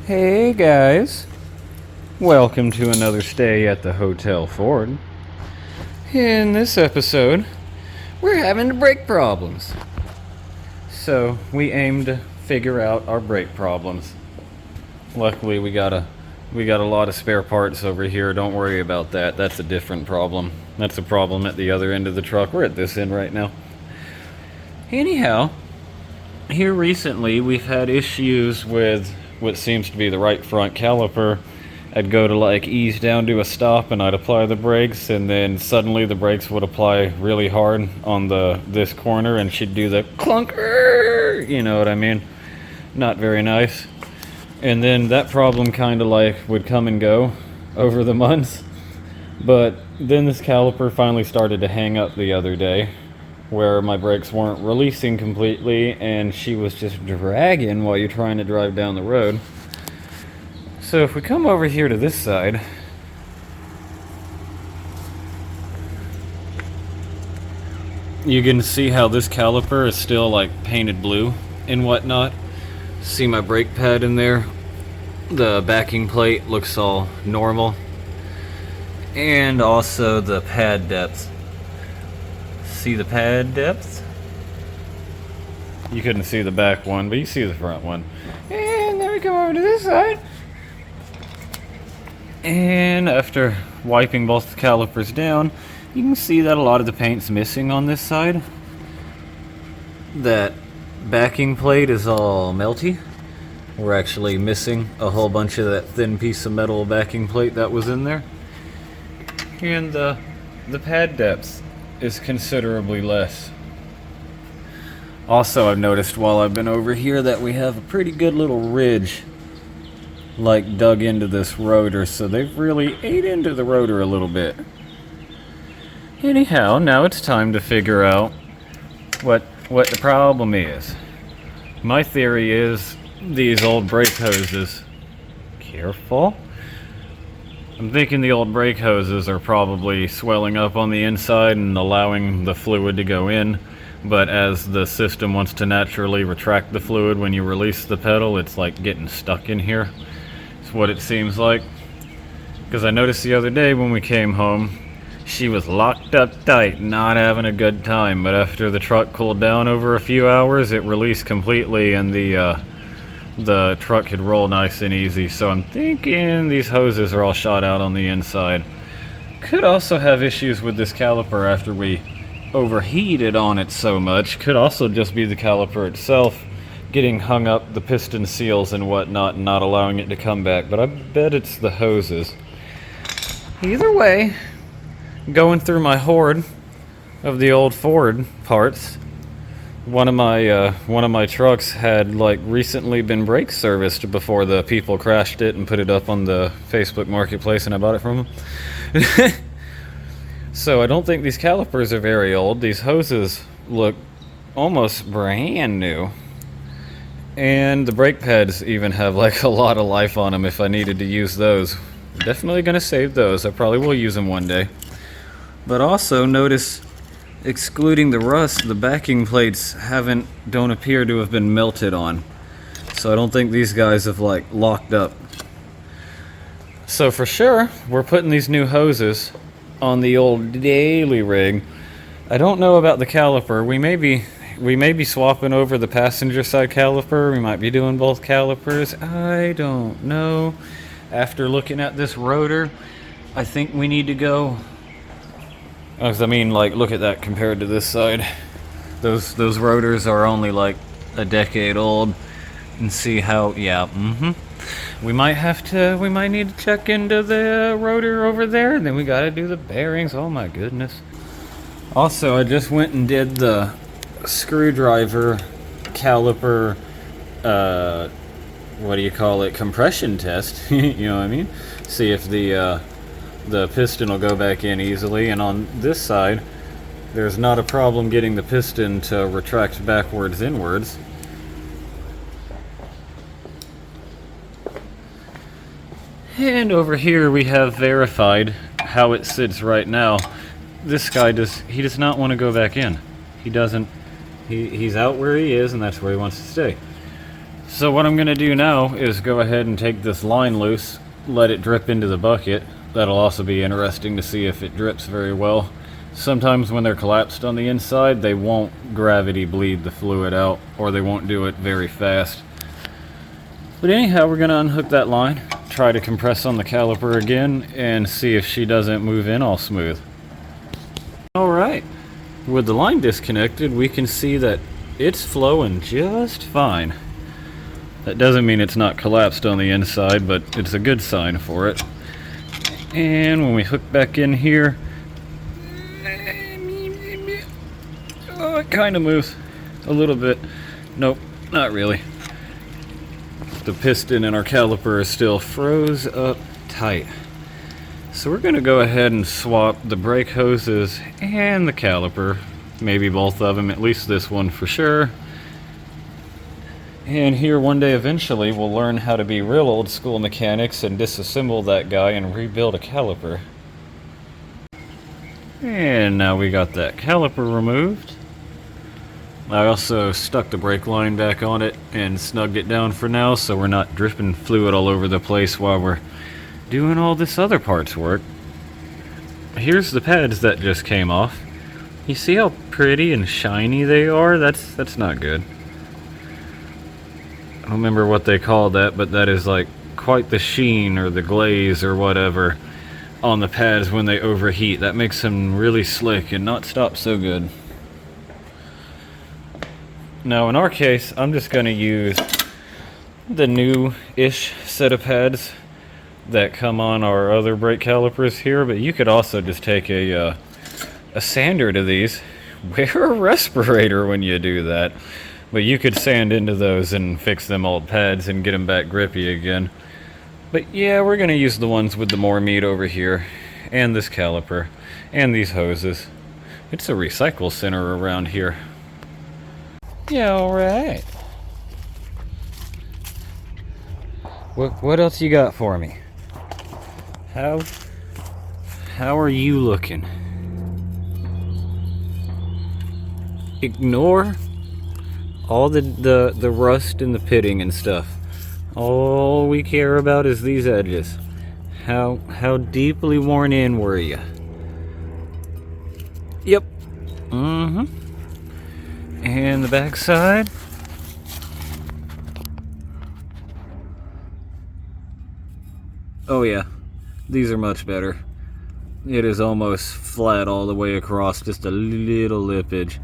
Hey guys, welcome to another stay at the Hotel Ford. In this episode, we're having brake problems. So we aim to figure out our brake problems. Luckily we got a lot of spare parts over here. Don't worry about that. That's a different problem. That's a problem at the other end of the truck. We're at this end right now. Anyhow, here recently we've had issues with what seems to be the right front caliper. I'd go to ease down to a stop and I'd apply the brakes, and then suddenly the brakes would apply really hard on this corner and she'd do the clunker, you know what I mean? Not very nice. And then that problem kind of would come and go over the months. But then this caliper finally started to hang up the other day, where my brakes weren't releasing completely and she was just dragging while you're trying to drive down the road. So if we come over here to this side, you can see how this caliper is still painted blue and whatnot. See my brake pad in there? The backing plate looks all normal. And also the pad depth. See the pad depth? You couldn't see the back one, but you see the front one. And then we come over to this side. And after wiping both the calipers down, you can see that a lot of the paint's missing on this side. That backing plate is all melty. We're actually missing a whole bunch of that thin piece of metal backing plate that was in there. And the pad depth is considerably less. Also, I've noticed while I've been over here that we have a pretty good little ridge dug into this rotor, so they've really ate into the rotor a little bit. Anyhow, now it's time to figure out what the problem is. My theory is these old brake hoses. Careful. I'm thinking the old brake hoses are probably swelling up on the inside and allowing the fluid to go in, but as the system wants to naturally retract the fluid when you release the pedal, it's getting stuck in here. It's what it seems like. Because I noticed the other day when we came home, she was locked up tight, not having a good time, but after the truck cooled down over a few hours, it released completely and the truck could roll nice and easy. So I'm thinking these hoses are all shot out on the inside. Could also have issues with this caliper after we overheated on it so much. Could also just be the caliper itself getting hung up, the piston seals and whatnot, and not allowing it to come back. But I bet it's the hoses. Either way, going through my hoard of the old Ford parts, one of my trucks had recently been brake serviced before the people crashed it and put it up on the Facebook Marketplace, and I bought it from them. So I don't think these calipers are very old. These hoses look almost brand new, and the brake pads even have a lot of life on them. If I needed to use those, definitely gonna save those. I probably will use them one day. But also notice, excluding the rust, the backing plates don't appear to have been melted on. So I don't think these guys have locked up. So for sure, we're putting these new hoses on the old daily rig. I don't know about the caliper. We may be swapping over the passenger side caliper. We might be doing both calipers. I don't know. After looking at this rotor, I think we need to go. Look at that compared to this side. Those rotors are only a decade old, and see how, we might need to check into the rotor over there, and then we gotta do the bearings. Oh my goodness. Also, I just went and did the screwdriver caliper, compression test. You know what I mean? See if the piston will go back in easily, and on this side there's not a problem getting the piston to retract backwards inwards. And over here we have verified how it sits right now. This guy does not want to go back in. He's out where he is, and that's where he wants to stay. So what I'm going to do now is go ahead and take this line loose, let it drip into the bucket. That'll also be interesting to see if it drips very well. Sometimes when they're collapsed on the inside, they won't gravity bleed the fluid out, or they won't do it very fast. But anyhow, we're going to unhook that line, try to compress on the caliper again, and see if she doesn't move in all smooth. Alright, with the line disconnected, we can see that it's flowing just fine. That doesn't mean it's not collapsed on the inside, but it's a good sign for it. And when we hook back in here, oh, it kind of moves a little bit. Nope, not really. The piston in our caliper is still froze up tight. So we're going to go ahead and swap the brake hoses and the caliper. Maybe both of them, at least this one for sure. And here one day eventually we'll learn how to be real old school mechanics and disassemble that guy and rebuild a caliper. And now we got that caliper removed. I also stuck the brake line back on it and snugged it down for now so we're not dripping fluid all over the place while we're doing all this other parts work. Here's the pads that just came off. You see how pretty and shiny they are? That's not good. I don't remember what they call that, but that is like quite the sheen or the glaze or whatever on the pads when they overheat. That makes them really slick and not stop so good. Now in our case, I'm just going to use the new-ish set of pads that come on our other brake calipers here, but you could also just take a sander to these. Wear a respirator when you do that. But you could sand into those and fix them old pads and get them back grippy again. But yeah, we're going to use the ones with the more meat over here, and this caliper, and these hoses. It's a recycle center around here. Yeah, alright. What else you got for me? How are you looking? Ignore all the rust and the pitting and stuff. All we care about is these edges. How deeply worn in were you? Yep. Mm-hmm. And the back side. Oh yeah, these are much better. It is almost flat all the way across, just a little lippage.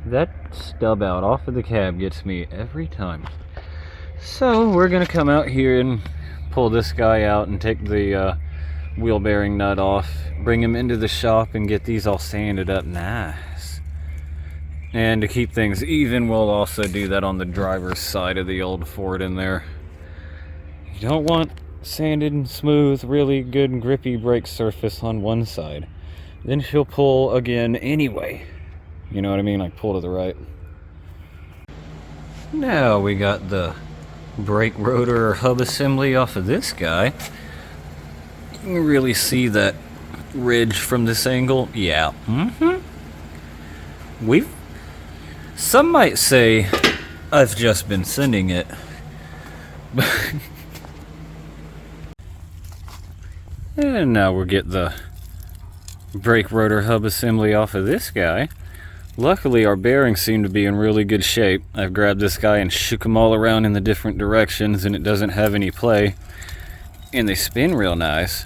That stub out off of the cab gets me every time. So we're gonna come out here and pull this guy out and take the wheel bearing nut off, bring him into the shop and get these all sanded up nice. And to keep things even, we'll also do that on the driver's side of the old Ford in there. You don't want sanded and smooth, really good and grippy brake surface on one side. Then she'll pull again anyway. You know what I mean? Like pull to the right. Now we got the brake rotor hub assembly off of this guy. You can really see that ridge from this angle. Yeah. Some might say I've just been sending it. And now we'll get the brake rotor hub assembly off of this guy. Luckily our bearings seem to be in really good shape. I've grabbed this guy and shook them all around in the different directions and it doesn't have any play. And they spin real nice,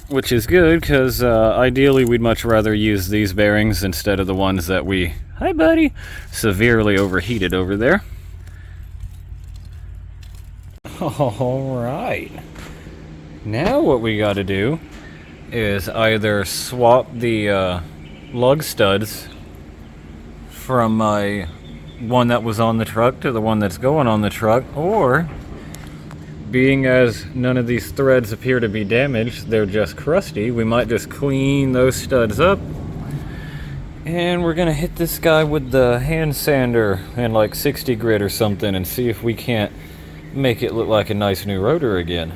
which is good because ideally we'd much rather use these bearings instead of the ones that we, hi buddy, severely overheated over there. Alright. Now what we got to do is either swap the lug studs from my one that was on the truck to the one that's going on the truck, or being as none of these threads appear to be damaged, they're just crusty, we might just clean those studs up. And we're gonna hit this guy with the hand sander and like 60 grit or something and see if we can't make it look like a nice new rotor again.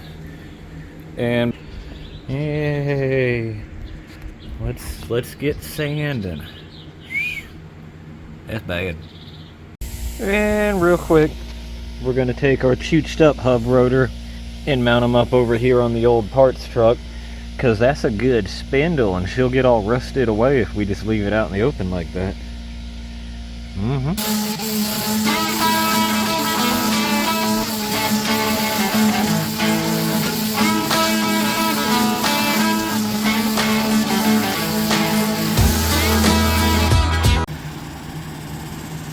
And hey, let's get sanding. That's bad. And real quick, we're going to take our chooched up hub rotor and mount them up over here on the old parts truck, because that's a good spindle and she'll get all rusted away if we just leave it out in the open like that.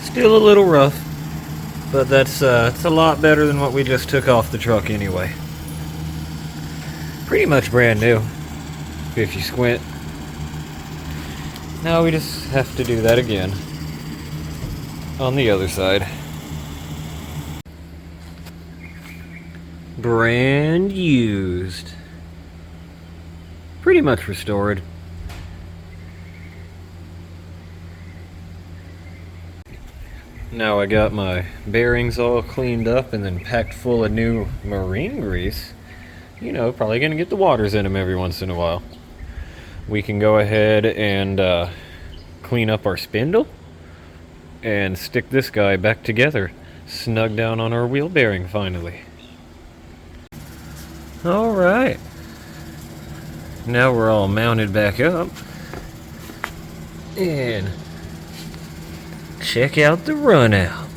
Still a little rough, but that's it's a lot better than what we just took off the truck anyway. Pretty much brand new, if you squint. Now we just have to do that again on the other side. Brand used. Pretty much restored. Now I got my bearings all cleaned up and then packed full of new marine grease. You know, probably gonna get the waters in them every once in a while. We can go ahead and clean up our spindle and stick this guy back together, snug down on our wheel bearing finally. Alright, now we're all mounted back up, and check out the run out.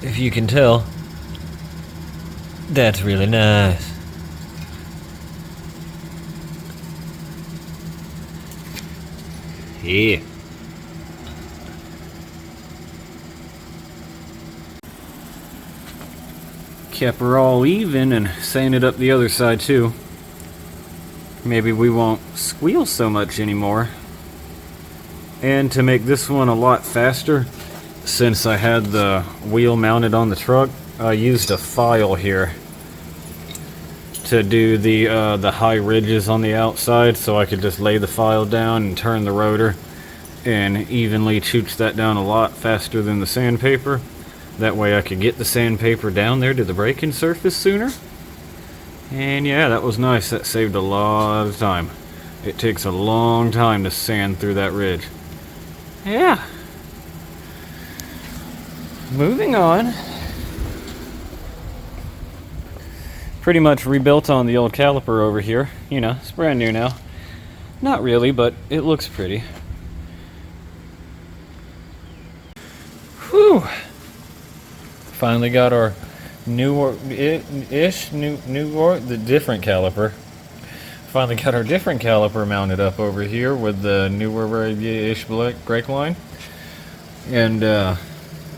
If you can tell, that's really nice. Yeah. Kept her all even and sanded up the other side too. Maybe we won't squeal so much anymore. And to make this one a lot faster, since I had the wheel mounted on the truck, I used a file here to do the high ridges on the outside, so I could just lay the file down and turn the rotor and evenly chooch that down a lot faster than the sandpaper. That way I could get the sandpaper down there to the braking surface sooner. And yeah, that was nice. That saved a lot of time. It takes a long time to sand through that ridge. Yeah. Moving on. Pretty much rebuilt on the old caliper over here. You know, it's brand new now. Not really, but it looks pretty. Whew. Finally got our the different caliper. Finally got our different caliper mounted up over here with the newer-ish brake line. And,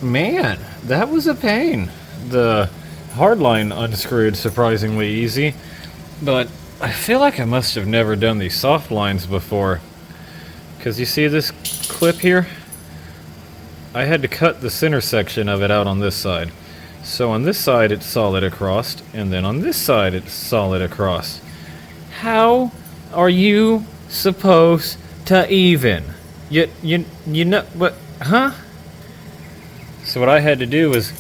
man, that was a pain. The hard line unscrewed surprisingly easy, but I feel like I must have never done these soft lines before. Because you see this clip here? I had to cut the center section of it out on this side. So on this side it's solid across, and then on this side it's solid across. How are you supposed to even? You know what? Huh? So what I had to do was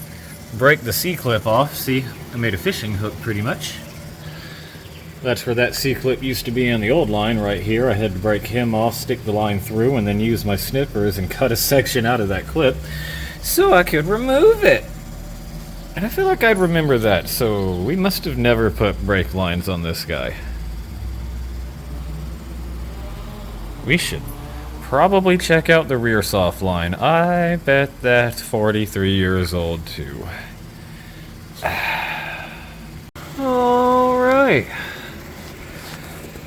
break the C-clip off. See, I made a fishing hook pretty much. That's where that C-clip used to be on the old line right here. I had to break him off, stick the line through, and then use my snippers and cut a section out of that clip so I could remove it. And I feel like I'd remember that, so we must have never put brake lines on this guy. We should probably check out the rear soft line. I bet that's 43 years old too. Alright.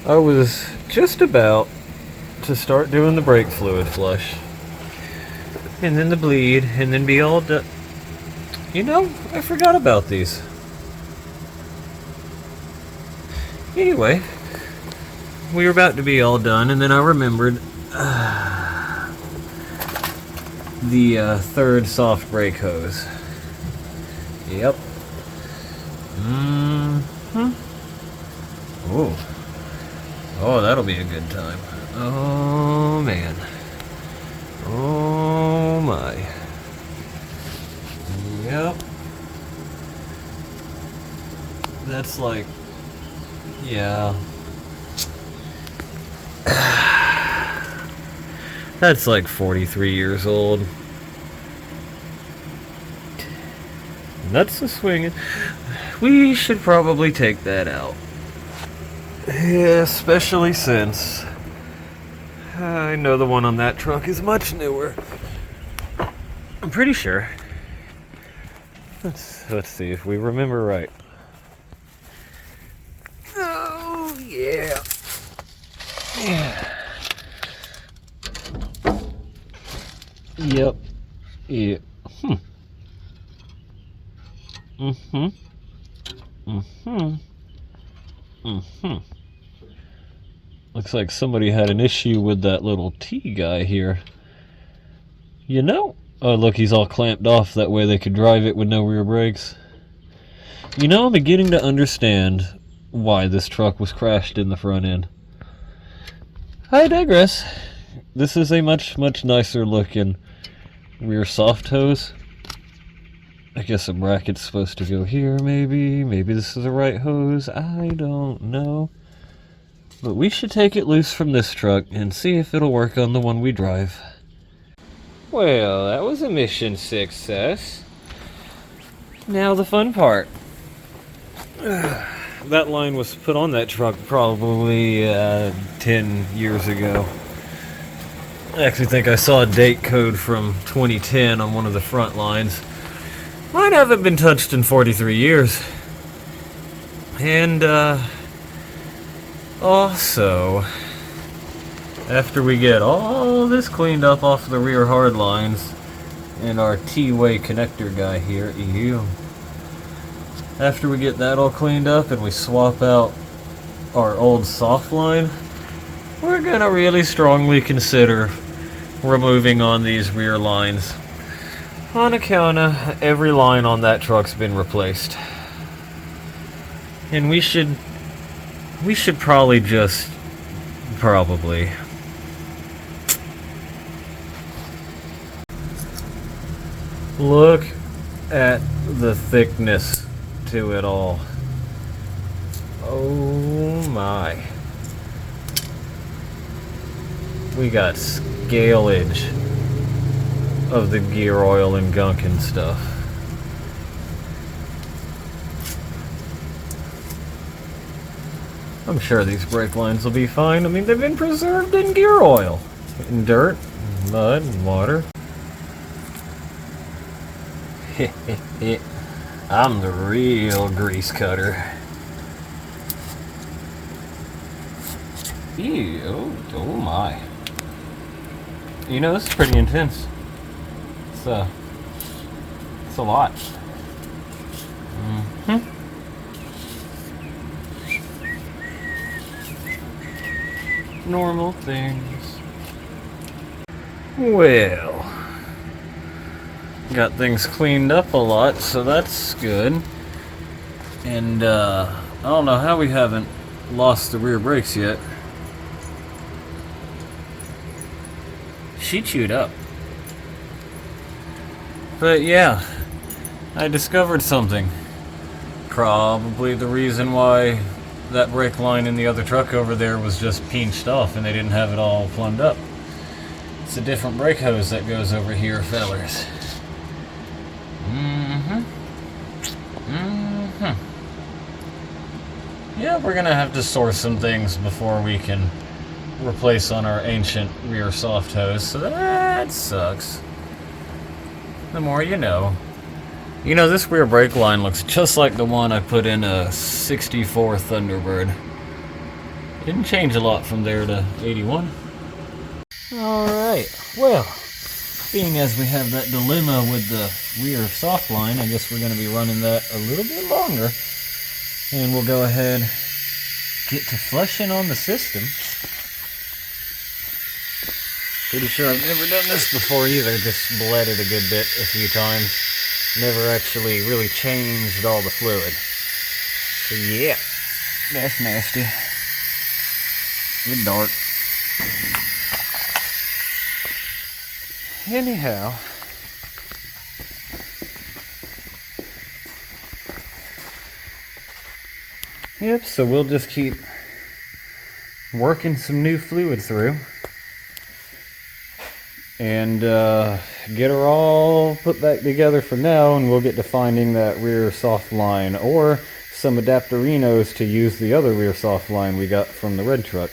I was just about to start doing the brake fluid flush. And then the bleed, and then be all done. You know, I forgot about these. Anyway, we were about to be all done, and then I remembered the third soft brake hose. Yep. Oh. Oh, that'll be a good time. Oh, man. Oh, my. Yep. That's like... Yeah. That's like 43 years old. Nuts are swinging. We should probably take that out. Yeah, especially since I know the one on that truck is much newer. I'm pretty sure. Let's see if we remember right. Oh yeah. Yeah. Yep. Yeah. Looks like somebody had an issue with that little T guy here. You know? Oh, look, he's all clamped off. That way they could drive it with no rear brakes. You know, I'm beginning to understand why this truck was crashed in the front end. I digress. This is a much nicer looking rear soft hose. I guess a bracket's supposed to go here, maybe. Maybe this is the right hose. I don't know. But we should take it loose from this truck and see if it'll work on the one we drive. Well, that was a mission success. Now the fun part. That line was put on that truck probably 10 years ago. I actually think I saw a date code from 2010 on one of the front lines. Mine haven't been touched in 43 years. And, also, after we get all this cleaned up off the rear hard lines and our T-way connector guy here, after we get that all cleaned up and we swap out our old soft line, we're gonna really strongly consider removing on these rear lines. On account of every line on that truck's been replaced. And we should probably look at the thickness to it all. Oh my. We got scalage of the gear oil and gunk and stuff. I'm sure these brake lines will be fine. I mean, they've been preserved in gear oil, in dirt, and mud, and water. I'm the real grease cutter. Ew, oh my. You know, this is pretty intense. It's a lot. Normal things. Well, got things cleaned up a lot, so that's good. And I don't know how we haven't lost the rear brakes yet. She chewed up. But yeah, I discovered something. Probably the reason why that brake line in the other truck over there was just pinched off and they didn't have it all plumbed up. It's a different brake hose that goes over here, fellers. Yeah, we're gonna have to source some things before we can replace on our ancient rear soft hose, so that sucks. The more you know. You know, this rear brake line looks just like the one I put in a 64 Thunderbird. Didn't change a lot from there to 81. Alright, well, being as we have that dilemma with the rear soft line, I guess we're going to be running that a little bit longer. And we'll go ahead, get to flushing on the system. Pretty sure I've never done this before either, just bled it a good bit a few times. Never actually really changed all the fluid. So yeah, that's nasty. Good dark. Anyhow, yep, so we'll just keep working some new fluid through. and get her all put back together for now, and we'll get to finding that rear soft line or some adapterinos to use the other rear soft line we got from the red truck.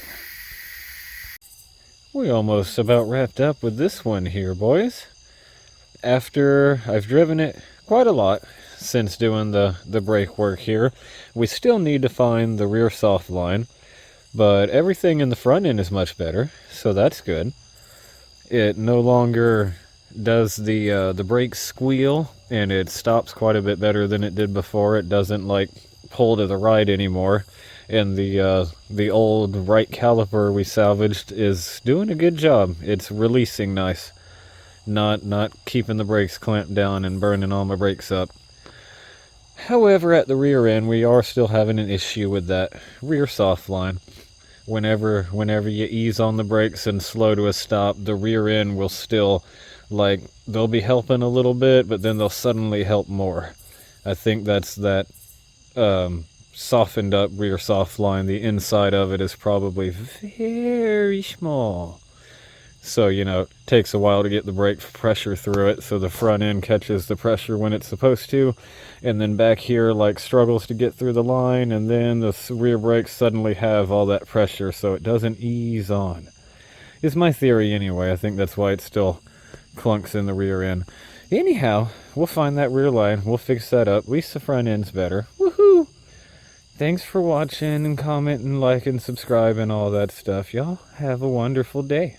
We almost about wrapped up with this one here, boys. After I've driven it quite a lot since doing the brake work here, we still need to find the rear soft line, but everything in the front end is much better, so that's good. It no longer does the brakes squeal, and it stops quite a bit better than it did before. It doesn't like pull to the right anymore, and the old right caliper we salvaged is doing a good job. It's releasing nice, not keeping the brakes clamped down and burning all my brakes up. However, at the rear end, we are still having an issue with that rear soft line. Whenever you ease on the brakes and slow to a stop, the rear end will still, like, they'll be helping a little bit, but then they'll suddenly help more. I think that's that softened up rear soft line. The inside of it is probably very small. So, you know, it takes a while to get the brake pressure through it, so the front end catches the pressure when it's supposed to, and then back here, like, struggles to get through the line, and then the rear brakes suddenly have all that pressure, so it doesn't ease on. Is my theory anyway. I think that's why it still clunks in the rear end. Anyhow, we'll find that rear line, we'll fix that up, at least the front end's better. Woohoo! Thanks for watching, and commenting, liking, subscribing, all that stuff. Y'all have a wonderful day.